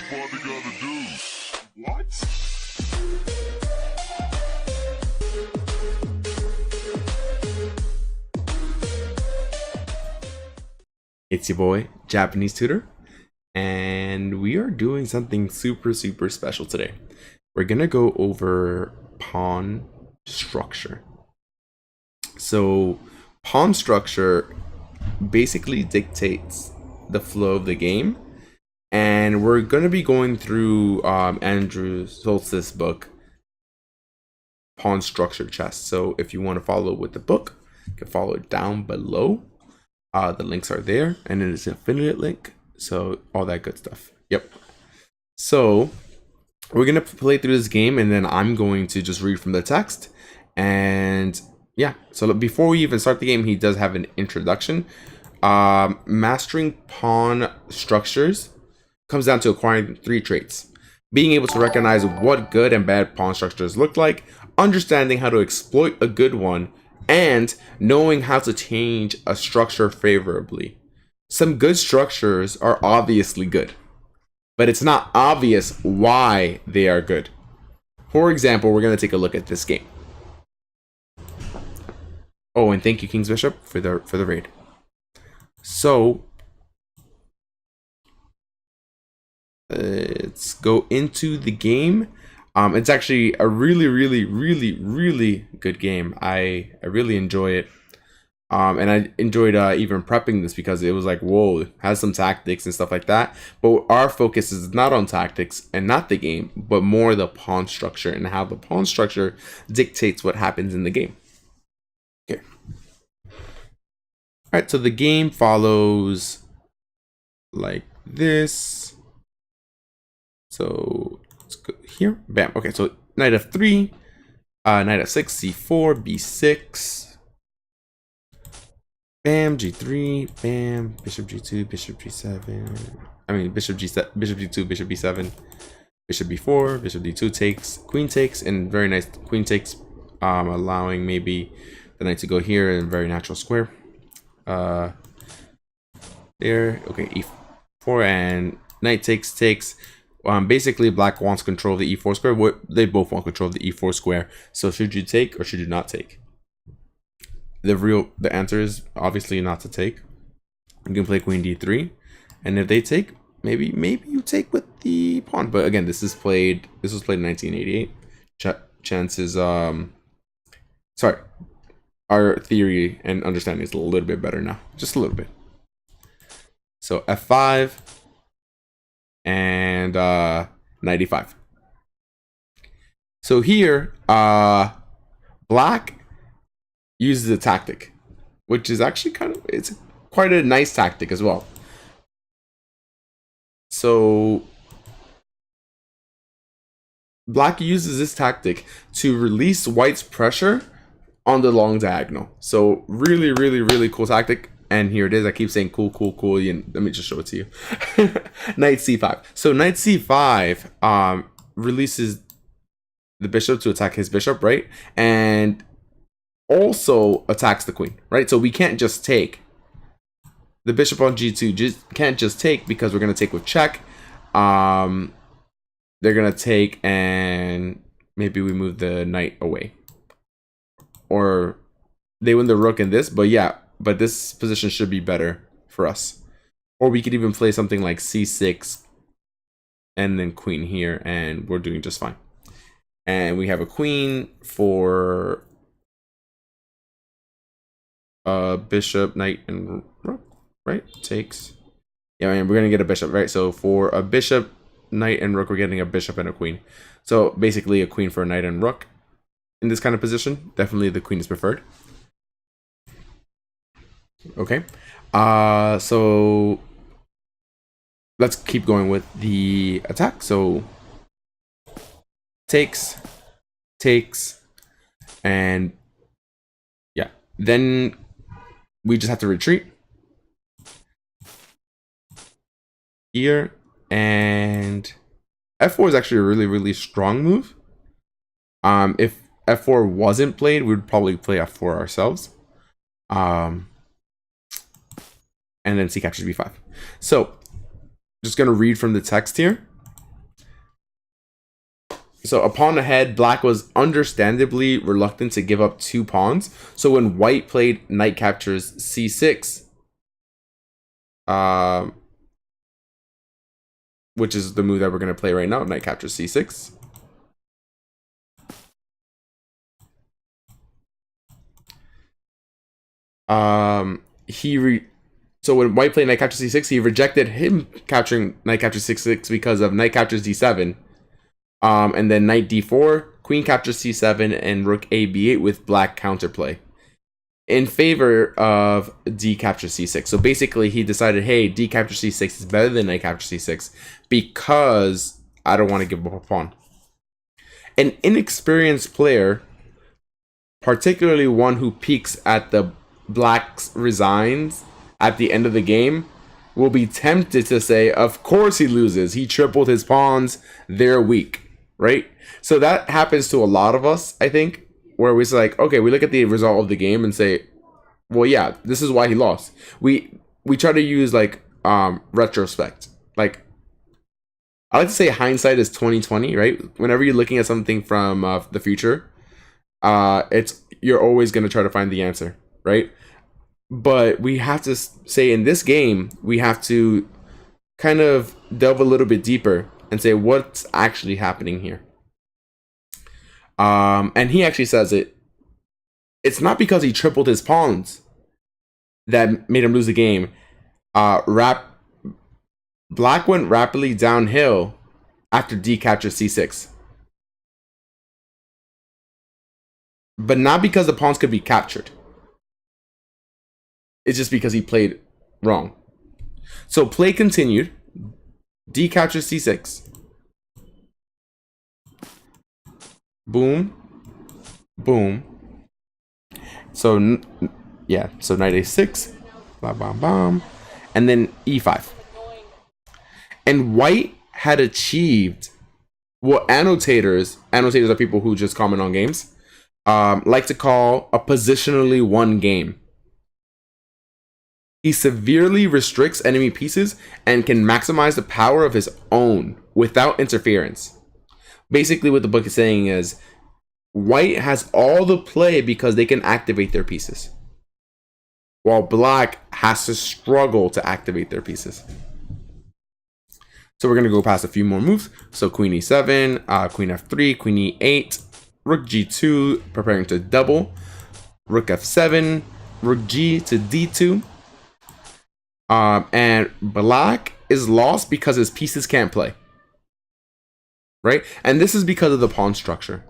father gotta do? What? It's your boy, Japanese Tutor, and we are doing something super special today. We're gonna go over pawn structure. So, pawn structure basically dictates the flow of the game, and we're gonna be going through Andrew Solstice's book, Pawn Structure Chess. So, if you want to follow with the book, you can follow it down below. The links are there, and it is an affiliate link, so all that good stuff. Yep. So we're gonna play through this game, and then I'm going to just read from the text. And yeah, so before we even start the game, he does have an introduction. Mastering pawn structures comes down to acquiring 3 traits: being able to recognize what good and bad pawn structures look like, understanding how to exploit a good one, and knowing how to change a structure favorably. Some good structures are obviously good, but it's not obvious why they are good. For example, we're going to take a look at this game. Oh, and thank you, King's Bishop, for the raid. So let's go into the game. It's actually a really good game. I really enjoy it. And I enjoyed even prepping this because it was like, whoa, it has some tactics and stuff like that. But our focus is not on tactics and not the game, but more the pawn structure and how the pawn structure dictates what happens in the game. Okay. All right, so the game follows like this. So let's go here. Bam. Okay, so knight f3, knight f6, c4, b6. Bam, g3, bam, bishop g2, bishop g7. I mean, bishop g7, bishop g2, bishop b7, bishop b4, bishop d2 takes, queen takes, and very nice queen takes, allowing maybe the knight to go here in a very natural square. There, okay, e4, and knight takes. Basically, black wants control of the e4 square. They both want control of the e4 square. So should you take or should you not take? The answer is obviously not to take. You can play queen d3, and if they take, maybe you take with the pawn. But again, this was played in 1988. Chances, sorry, our theory and understanding is a little bit better now, just a little bit. So f5 and knight e5. So here, black uses a tactic, which is actually it's quite a nice tactic as well. So black uses this tactic to release white's pressure on the long diagonal. So really cool tactic. And here it is. I keep saying cool. And let me just show it to you. Knight c5. So knight c5 releases the bishop to attack his bishop, right? And also attacks the queen, right? So we can't just take. The bishop on g2 just can't just take because we're going to take with check. They're going to take and maybe we move the knight away. Or they win the rook in this, but yeah. But this position should be better for us. Or we could even play something like c6 and then queen here, and we're doing just fine. And we have a queen for bishop, knight, and rook, right? Takes. Yeah, and we're going to get a bishop, right? So for a bishop, knight, and rook, we're getting a bishop and a queen. So basically a queen for a knight and rook in this kind of position. Definitely the queen is preferred. Okay, so let's keep going with the attack. So takes, and yeah, then we just have to retreat here, and f4 is actually a really strong move. If f4 wasn't played, we would probably play f4 ourselves. And then c captures b5. So just gonna read from the text here. So a pawn ahead, black was understandably reluctant to give up 2 pawns. So when white played knight captures c6, which is the move that we're going to play right now, knight captures c6. So when white played knight captures c6, he rejected him capturing knight captures c6 because of knight captures d7. And then knight d4, queen captures c7, and rook a b8 with black counterplay in favor of d captures c6. So basically he decided, hey, d captures c6 is better than knight captures c6 because I don't want to give up a pawn. An inexperienced player, particularly one who peeks at the black's resigns at the end of the game, will be tempted to say, of course he loses. He tripled his pawns. They're weak, right? So that happens to a lot of us, I think, where we're like, okay, we look at the result of the game and say, well, yeah, this is why he lost. We try to use like retrospect. Like, I like to say hindsight is 20/20, right? Whenever you're looking at something from the future, you're always going to try to find the answer, right? But we have to say in this game, we have to kind of delve a little bit deeper and say what's actually happening here. And he actually says it's not because he tripled his pawns that made him lose the game. Black went rapidly downhill after d captured c6. But not because the pawns could be captured. It's just because he played wrong. So play continued. D captures c6. Boom. Boom. So, yeah. So knight a6. Bam, bam, bam. And then e5. And white had achieved what annotators are people who just comment on games, like to call a positionally won game. He severely restricts enemy pieces and can maximize the power of his own without interference. Basically, what the book is saying is white has all the play because they can activate their pieces, while black has to struggle to activate their pieces. So we're going to go past a few more moves. So queen e7, queen f3, queen e8, rook g2, preparing to double, rook f7, rook g to d2. And black is lost because his pieces can't play, right? And this is because of the pawn structure.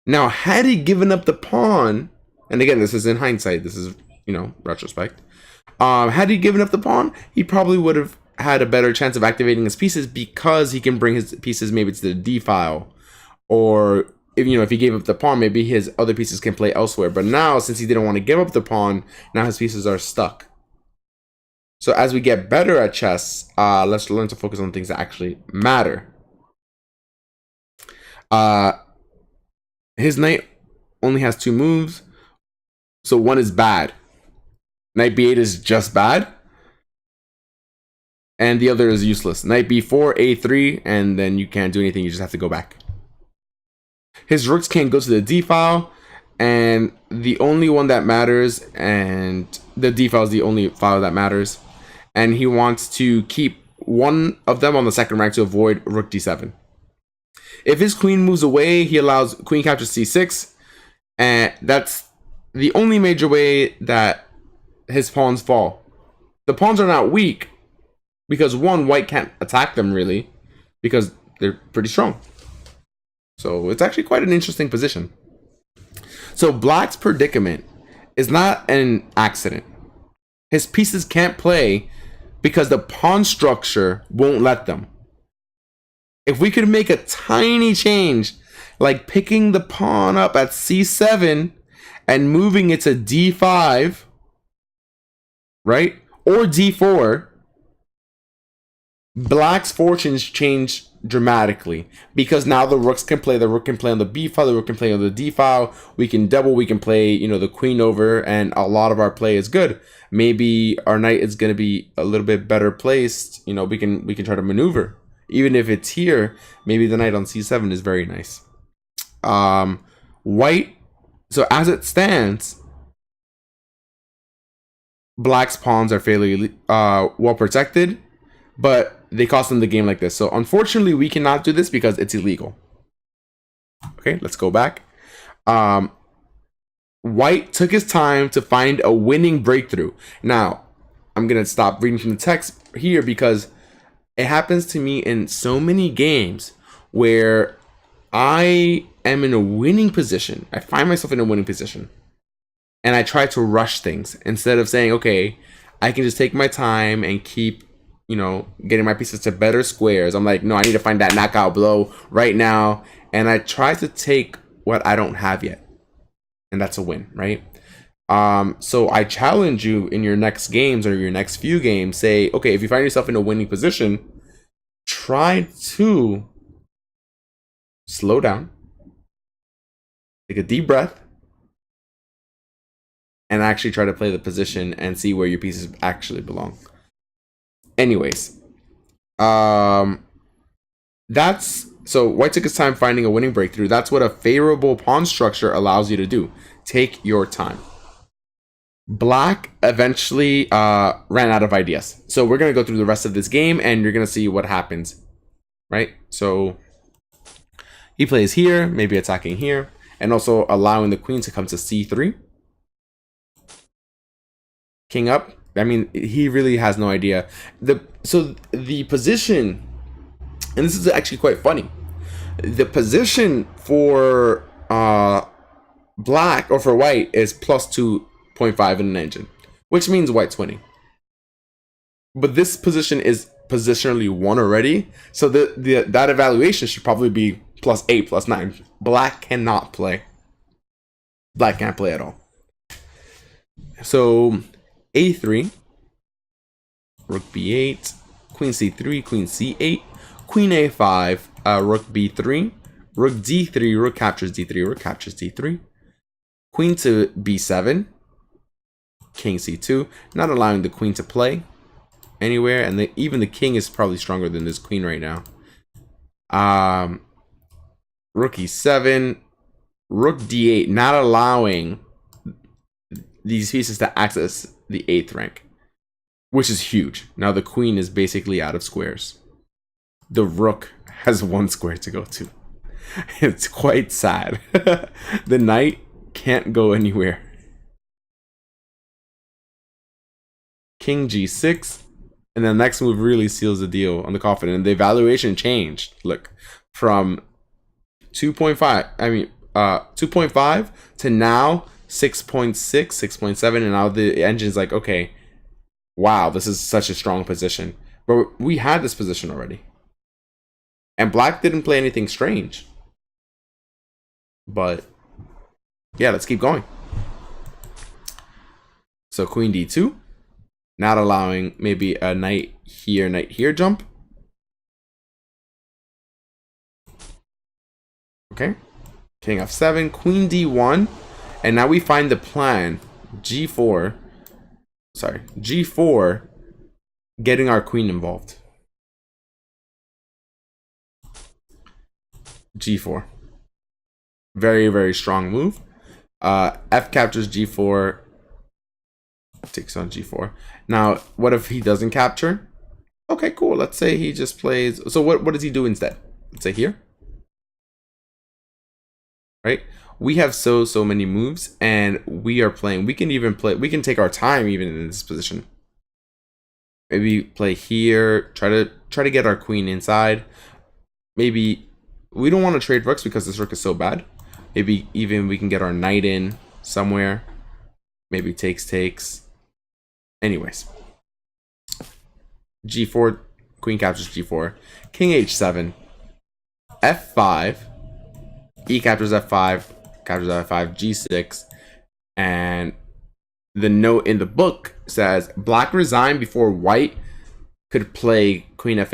Now, had he given up the pawn, and again, this is in hindsight, this is, retrospect. Had he given up the pawn, he probably would have had a better chance of activating his pieces because he can bring his pieces maybe to the d file, or if he gave up the pawn, maybe his other pieces can play elsewhere. But now, since he didn't want to give up the pawn, now his pieces are stuck. So as we get better at chess, let's learn to focus on things that actually matter. His knight only has 2 moves, so one is bad. Knight b8 is just bad, and the other is useless. Knight b4, a3, and then you can't do anything. You just have to go back. His rooks can't go to the d file, and the only one that matters, and the d file is the only file that matters. And he wants to keep one of them on the second rank to avoid rook d7. If his queen moves away, he allows queen captures c6, and that's the only major way that his pawns fall. The pawns are not weak because one, white can't attack them really because they're pretty strong. So it's actually quite an interesting position. So black's predicament is not an accident. His pieces can't play because the pawn structure won't let them. If we could make a tiny change, like picking the pawn up at c7 and moving it to d5, right? Or d4, black's fortunes change dramatically because now the rooks can play. The rook can play on the b file, the rook can play on the d file. We can double, we can play, the queen over, and a lot of our play is good. Maybe our knight is going to be a little bit better placed. We can try to maneuver, Even if it's here, maybe the knight on c7 is very nice. White, so as it stands, black's pawns are fairly well protected, but they cost them the game like this. So unfortunately, we cannot do this because it's illegal. Okay, let's go back. White took his time to find a winning breakthrough. Now, I'm going to stop reading from the text here because it happens to me in so many games where I am in a winning position. I find myself in a winning position. And I try to rush things instead of saying, okay, I can just take my time and keep, you know, getting my pieces to better squares. I'm like, no, I need to find that knockout blow right now. And I try to take what I don't have yet. And that's a win, right? So I challenge you in your next games or your next few games, say, okay, if you find yourself in a winning position, try to slow down, take a deep breath, and actually try to play the position and see where your pieces actually belong. Anyways, that's so white took his time finding a winning breakthrough. That's what a favorable pawn structure allows you to do. Take your time. Black eventually ran out of ideas. So we're going to go through the rest of this game and you're going to see what happens. Right? So he plays here, maybe attacking here, and also allowing the queen to come to c3. King up. I mean, he really has no idea. So the position, and this is actually quite funny. The position for black or for white is plus 2.5 in an engine, which means white's winning. But this position is positionally won already, so that evaluation should probably be plus 8, plus 9. Black cannot play. Black can't play at all. So a3, rook b8, queen c3, queen c8, queen a5, rook b3, rook d3, rook captures d3, rook captures d3, queen to b7, king c2, not allowing the queen to play anywhere, and even the king is probably stronger than this queen right now. Rook e7, rook d8, not allowing these pieces to access the 8th rank, which is huge. Now the queen is basically out of squares. The rook has 1 square to go to. It's quite sad. The knight can't go anywhere. King g6, and the next move really seals the deal on the coffin, and the evaluation changed. Look, from 2.5 to now 6.6, 6.7, and now the engine's like, okay, wow, this is such a strong position. But we had this position already. And black didn't play anything strange. But yeah, let's keep going. So queen d2, not allowing maybe a knight here jump. Okay, king f7, queen d1, and now we find the plan g4, getting our queen involved. g4, very, very strong move. F captures g4, takes on g4. Now, what if he doesn't capture? Okay, cool. Let's say he just plays. So what does he do instead? Let's say here. Right? We have so many moves, and we are playing. We can even play. We can take our time even in this position. Maybe play here. Try to get our queen inside. Maybe we don't want to trade rooks because this rook is so bad. Maybe even we can get our knight in somewhere. Maybe takes. Anyways, g4, queen captures g4, king h7, f5, e captures f5, captures f5, g6, and the note in the book says black resigned before white could play queen f8